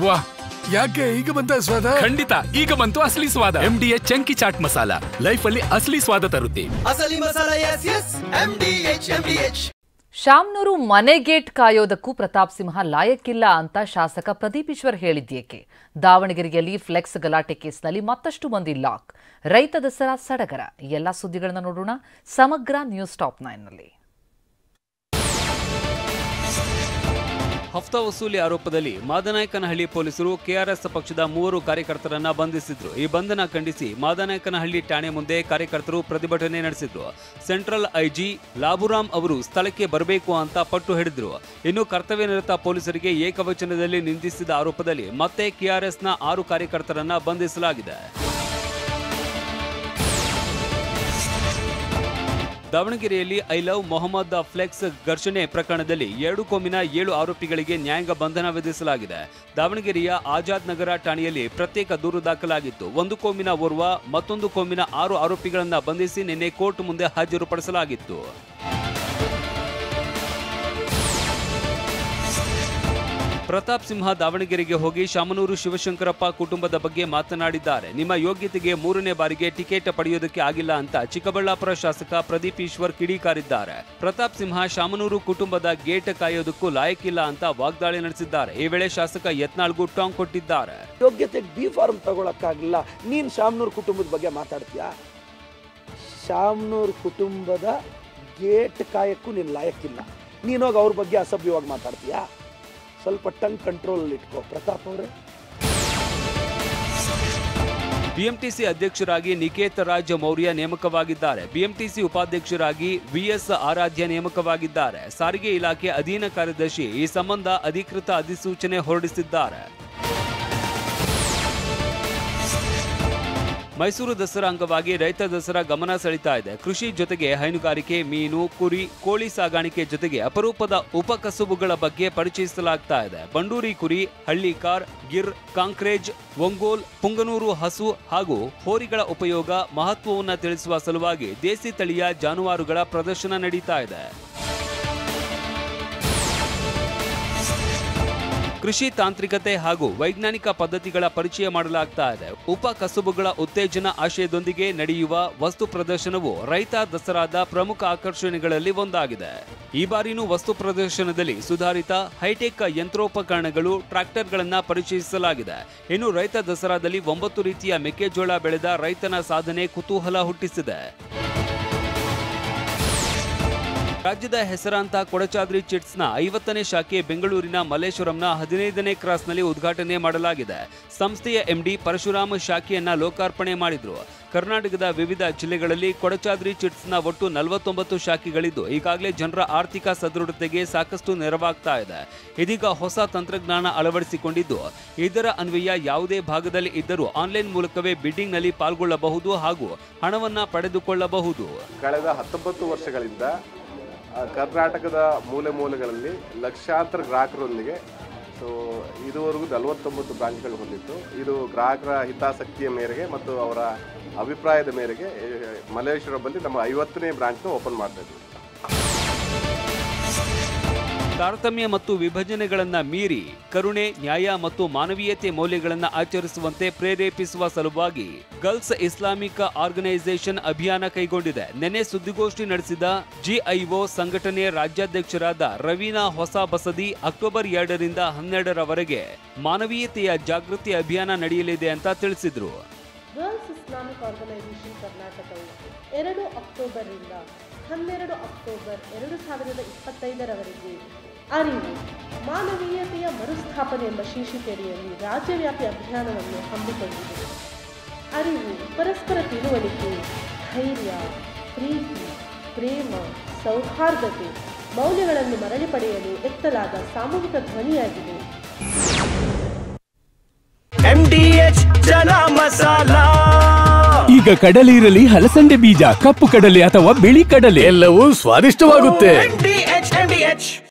ವಾಹ್, ಯಾಕೆ ಈಗ ಬಂತ ಸ್ವಾದ? ಖಂಡಿತ ಈಗ ಬಂತು ಅಸಲಿ ಸ್ವಾದ. MDH chunky chaat masala life ಅಲ್ಲಿ ಅಸಲಿ ಸ್ವಾದ ತರುತ್ತೆ. ಅಸಲಿ ಮಸಾಲ. S MDH. ಶಾಮನೂರು ಮನೆ ಗೇಟ್ ಕಾಯೋದಕ್ಕೂ ಪ್ರತಾಪ್ ಸಿಂಹ ಲಾಯಕ್ಕಿಲ್ಲ ಅಂತ ಶಾಸಕ ಪ್ರದೀಪ್ ಈಶ್ವರ್ ಹೇಳಿದ್ದೇಕೆ? ದಾವಣಗೆರೆಯಲ್ಲಿ ಫ್ಲೆಕ್ಸ್ ಗಲಾಟೆ ಕೇಸ್ನಲ್ಲಿ ಮತ್ತಷ್ಟು ಮಂದಿ ಲಾಕ್. ರೈತ ದಸರಾ ಸಡಗರ. ಎಲ್ಲ ಸುದ್ದಿಗಳನ್ನು ನೋಡೋಣ ಸಮಗ್ರ ನ್ಯೂಸ್ ಟಾಪ್ 9ನಲ್ಲಿ. ಹಫ್ತಾ ವಸೂಲಿ ಆರೋಪದಲ್ಲಿ ಮಾದನಾಯಕನಹಳ್ಳಿ ಪೊಲೀಸರು ಕೆಆರ್ಎಸ್ ಪಕ್ಷದ 3 ಕಾರ್ಯಕರ್ತರನ್ನ ಬಂಧಿಸಿದ್ರು. ಈ ಬಂಧನ ಖಂಡಿಸಿ ಮಾದನಾಯಕನಹಳ್ಳಿ ಠಾಣೆ ಮುಂದೆ ಕಾರ್ಯಕರ್ತರು ಪ್ರತಿಭಟನೆ ನಡೆಸಿದ್ರು. ಸೆಂಟ್ರಲ್ ಐಜಿ ಲಾಬುರಾಮ್ ಅವರು ಸ್ಥಳಕ್ಕೆ ಬರಬೇಕು ಅಂತ ಪಟ್ಟು ಹಿಡಿದ್ರು. ಇನ್ನು ಕರ್ತವ್ಯ ನಿರತ ಪೊಲೀಸರಿಗೆ ಏಕವಚನದಲ್ಲಿ ನಿಂದಿಸಿದ ಆರೋಪದಲ್ಲಿ ಮತ್ತೆ ಕೆಆರ್ಎಸ್ನ 6 ಕಾರ್ಯಕರ್ತರನ್ನ ಬಂಧಿಸಲಾಗಿದೆ. ದಾವಣಗೆರೆಯಲ್ಲಿ ಐ ಲವ್ ಮೊಹಮ್ಮದ್ ಫ್ಲೆಕ್ಸ್ ಘರ್ಷಣೆ ಪ್ರಕರಣದಲ್ಲಿ 2 ಕೋಮಿನ 7 ಆರೋಪಿಗಳಿಗೆ ನ್ಯಾಯಾಂಗ ಬಂಧನ ವಿಧಿಸಲಾಗಿದೆ. ದಾವಣಗೆರೆಯ ಆಜಾದ್ ನಗರ ಠಾಣೆಯಲ್ಲಿ ಪ್ರತ್ಯೇಕ ದೂರು ದಾಖಲಾಗಿತ್ತು. 1 ಕೋಮಿನ ಓರ್ವ ಮತ್ತೊಂದು ಕೋಮಿನ 6 ಆರೋಪಿಗಳನ್ನು ಬಂಧಿಸಿ ನಿನ್ನೆ ಕೋರ್ಟ್ ಮುಂದೆ ಹಾಜರುಪಡಿಸಲಾಗಿತ್ತು. ಪ್ರತಾಪ್ ಸಿಂಹ ದಾವಣಗೆರೆಗೆ ಹೋಗಿ ಶಾಮನೂರು ಶಿವಶಂಕರಪ್ಪ ಕುಟುಂಬದ ಬಗ್ಗೆ ಮಾತನಾಡಿದ್ದಾರೆ. ನಿಮ್ಮ ಯೋಗ್ಯತೆಗೆ 3ನೇ ಬಾರಿಗೆ ಟಿಕೆಟ್ ಪಡೆಯೋದಕ್ಕೆ ಆಗಿಲ್ಲ ಅಂತ ಚಿಕ್ಕಬಳ್ಳಾಪುರ ಶಾಸಕ ಪ್ರದೀಪ್ ಈಶ್ವರ್ ಕಿಡಿಕಾರಿದ್ದಾರೆ. ಪ್ರತಾಪ್ ಸಿಂಹ ಶಾಮನೂರು ಕುಟುಂಬದ ಗೇಟ್ ಕಾಯೋದಕ್ಕೂ ಲಾಯಕ್ಕಿಲ್ಲ ಅಂತ ವಾಗ್ದಾಳಿ ನಡೆಸಿದ್ದಾರೆ. ಈ ವೇಳೆ ಶಾಸಕ ಯತ್ನಾಳ್ಗೂ ಟಾಂಗ್ ಕೊಟ್ಟಿದ್ದಾರೆ. ಯೋಗ್ಯತೆಗೆ ಬಿ ಫಾರ್ಮ್ ತಗೊಳಕ್ಕಾಗಿಲ್ಲ, ನೀನ್ ಶಾಮನೂರು ಕುಟುಂಬದ ಬಗ್ಗೆ ಮಾತಾಡ್ತೀಯಾ? ಶಾಮನೂರು ಕುಟುಂಬದ ಗೇಟ್ ಕಾಯಕ್ಕೂ ನೀನ್ ಲಾಯಕ್ಕಿಲ್ಲ, ನೀನೋಗಿ ಅವ್ರ ಬಗ್ಗೆ ಅಸಭ್ಯವಾಗಿ ಮಾತಾಡ್ತೀಯಾ? ಸ್ವಲ್ಪ ಟಂಗ್ ಕಂಟ್ರೋಲ್ ಇಟ್ಕೋ ಪ್ರತಾಪ್ ಅವರೇ. ಬಿಎಂಟಿಸಿ ಅಧ್ಯಕ್ಷರಾಗಿ ನಿಕೇತ್ ರಾಜ್ ಮೌರ್ಯ ನೇಮಕವಾಗಿದ್ದಾರೆ. ಬಿಎಂಟಿಸಿ ಉಪಾಧ್ಯಕ್ಷರಾಗಿ ವಿಎಸ್ ಆರಾಧ್ಯ ನೇಮಕವಾಗಿದ್ದಾರೆ. ಸಾರಿಗೆ ಇಲಾಖೆ ಅಧೀನ ಕಾರ್ಯದರ್ಶಿ ಈ ಸಂಬಂಧ ಅಧಿಕೃತ ಅಧಿಸೂಚನೆ ಹೊರಡಿಸಿದ್ದಾರೆ. ಮೈಸೂರು ದಸರಾ ಅಂಗವಾಗಿ ರೈತ ದಸರಾ ಗಮನ ಸೆಳೀತಾ ಇದೆ. ಕೃಷಿ ಜೊತೆಗೆ ಹೈನುಗಾರಿಕೆ, ಮೀನು, ಕುರಿ, ಕೋಳಿ ಸಾಗಾಣಿಕೆ ಜೊತೆಗೆ ಅಪರೂಪದ ಉಪಕಸುಬುಗಳ ಬಗ್ಗೆ ಪರಿಚಯಿಸಲಾಗ್ತಾ ಇದೆ. ಬಂಡೂರಿ ಕುರಿ, ಹಳ್ಳಿಕಾರ್, ಗಿರ್, ಕಾಂಕ್ರೇಜ್, ಒಂಗೋಲ್, ಪುಂಗನೂರು ಹಸು ಹಾಗೂ ಹೋರಿಗಳ ಉಪಯೋಗ ಮಹತ್ವವನ್ನು ತಿಳಿಸುವ ಸಲುವಾಗಿ ದೇಸಿ ತಳಿಯ ಜಾನುವಾರುಗಳ ಪ್ರದರ್ಶನ ನಡೀತಾ ಇದೆ. ಕೃಷಿ ತಾಂತ್ರಿಕತೆ ಹಾಗೂ ವೈಜ್ಞಾನಿಕ ಪದ್ಧತಿಗಳ ಪರಿಚಯ ಮಾಡಲಾಗ್ತಾ ಇದೆ. ಉಪ ಕಸುಬುಗಳ ಉತ್ತೇಜನ ಆಶಯದೊಂದಿಗೆ ನಡೆಯುವ ವಸ್ತು ಪ್ರದರ್ಶನವು ರೈತ ದಸರಾದ ಪ್ರಮುಖ ಆಕರ್ಷಣೆಗಳಲ್ಲಿ ಒಂದಾಗಿದೆ. ಈ ಬಾರಿನೂ ವಸ್ತು ಪ್ರದರ್ಶನದಲ್ಲಿ ಸುಧಾರಿತ ಹೈಟೆಕ್ ಯಂತ್ರೋಪಕರಣಗಳು, ಟ್ರ್ಯಾಕ್ಟರ್ಗಳನ್ನ ಪರಿಚಯಿಸಲಾಗಿದೆ. ಇನ್ನು ರೈತ ದಸರಾದಲ್ಲಿ 9 ರೀತಿಯ ಮೆಕ್ಕೆಜೋಳ ಬೆಳೆದ ರೈತನ ಸಾಧನೆ ಕುತೂಹಲ ಹುಟ್ಟಿಸಿದೆ. ರಾಜ್ಯದ ಹೆಸರಾಂತ ಕೊಡಚಾದ್ರಿ ಚಿಟ್ಸ್ನ 50ನೇ ಶಾಖೆ ಬೆಂಗಳೂರಿನ ಮಲ್ಲೇಶ್ವರಂನ 15ನೇ ಕ್ರಾಸ್ನಲ್ಲಿ ಉದ್ಘಾಟನೆ ಮಾಡಲಾಗಿದೆ. ಸಂಸ್ಥೆಯ MD ಪರಶುರಾಮ್ ಶಾಖೆಯನ್ನ ಲೋಕಾರ್ಪಣೆ ಮಾಡಿದ್ರು. ಕರ್ನಾಟಕದ ವಿವಿಧ ಜಿಲ್ಲೆಗಳಲ್ಲಿ ಕೊಡಚಾದ್ರಿ ಚಿಟ್ಸ್ನ ಒಟ್ಟು 49 ಶಾಖೆಗಳಿದ್ದು ಈಗಾಗಲೇ ಜನರ ಆರ್ಥಿಕ ಸದೃಢತೆಗೆ ಸಾಕಷ್ಟು ನೆರವಾಗ್ತಾ ಇದೆ. ಇದೀಗ ಹೊಸ ತಂತ್ರಜ್ಞಾನ ಅಳವಡಿಸಿಕೊಂಡಿದ್ದು ಇದರ ಅನ್ವಯ ಯಾವುದೇ ಭಾಗದಲ್ಲಿ ಇದ್ದರೂ ಆನ್ಲೈನ್ ಮೂಲಕವೇ ಬಿಡ್ಡಿಂಗ್ನಲ್ಲಿ ಪಾಲ್ಗೊಳ್ಳಬಹುದು ಹಾಗೂ ಹಣವನ್ನ ಪಡೆದುಕೊಳ್ಳಬಹುದು. ಕಳೆದ 19 ವರ್ಷಗಳಿಂದ ಕರ್ನಾಟಕದ ಮೂಲೆಗಳಲ್ಲಿ ಲಕ್ಷಾಂತರ ಗ್ರಾಹಕರೊಂದಿಗೆ ಇದುವರೆಗೂ 49 ಬ್ರಾಂಚ್ಗಳು ಹೊಂದಿತ್ತು. ಇದು ಗ್ರಾಹಕರ ಹಿತಾಸಕ್ತಿಯ ಮೇರೆಗೆ ಮತ್ತು ಅವರ ಅಭಿಪ್ರಾಯದ ಮೇರೆಗೆ ಮಲ್ಲೇಶ್ವರದಲ್ಲಿ ನಮ್ಮ 50ನೇ ಬ್ರಾಂಚ್ನ ಓಪನ್ ಮಾಡ್ತಾ ಇದ್ದೀವಿ. ತಾರತಮ್ಯ ಮತ್ತು ವಿಭಜನೆಗಳನ್ನ ಮೀರಿ ಕರುಣೆ, ನ್ಯಾಯ ಮತ್ತು ಮಾನವೀಯತೆ ಮೌಲ್ಯಗಳನ್ನು ಆಚರಿಸುವಂತೆ ಪ್ರೇರೇಪಿಸುವ ಸಲುವಾಗಿ ಗರ್ಲ್ಸ್ ಇಸ್ಲಾಮಿಕ್ ಆರ್ಗನೈಸೇಷನ್ ಅಭಿಯಾನ ಕೈಗೊಂಡಿದೆ. ನಿನ್ನೆ ಸುದ್ದಿಗೋಷ್ಠಿ ನಡೆಸಿದ GIO ಸಂಘಟನೆಯ ರಾಜ್ಯಾಧ್ಯಕ್ಷರಾದ ರವೀನಾ ಹೊಸ ಬಸದಿ ಅಕ್ಟೋಬರ್ 2ರಿಂದ 12ರವರೆಗೆ ಮಾನವೀಯತೆಯ ಜಾಗೃತಿ ಅಭಿಯಾನ ನಡೆಯಲಿದೆ ಅಂತ ತಿಳಿಸಿದ್ರು. ಗರ್ಲ್ಸ್ ಇಸ್ಲಾಮಿಕ್ ಆರ್ಗನೈಸೇಷನ್ ಕರ್ನಾಟಕವು 2 ಅಕ್ಟೋಬರ್ರಿಂದ 12 ಅಕ್ಟೋಬರ್ 2025ರವರೆಗೆ ಅರಿವು, ಮಾನವೀಯತೆಯ ಮರುಸ್ಥಾಪನೆ ಎಂಬ ಶೀರ್ಷಿಕೆಯಡಿಯಲ್ಲಿ ರಾಜ್ಯವ್ಯಾಪಿ ಅಭಿಯಾನವನ್ನು ಹಮ್ಮಿಕೊಂಡಿದೆ. ಅರಿವು, ಪರಸ್ಪರ ತಿಳುವಳಿಕೆ, ಧೈರ್ಯ, ಪ್ರೀತಿ, ಪ್ರೇಮ, ಸೌಹಾರ್ದತೆ ಮೌಲ್ಯಗಳನ್ನು ಮರಳಿ ಪಡೆಯಲು ಎತ್ತಲಾದ ಸಾಮೂಹಿಕ ಧ್ವನಿಯಾಗಿದೆ. MDH ಜನ ಮಸಾಲ. ಈಗ ಕಡಲೆ ಇರಲಿ, ಹಲಸಂಡೆ ಬೀಜ, ಕಪ್ಪು ಕಡಲೆ ಅಥವಾ ಬಿಳಿ ಕಡಲೆ, ಎಲ್ಲವೂ ಸ್ವಾದಿಷ್ಟವಾಗುತ್ತೆ. MDH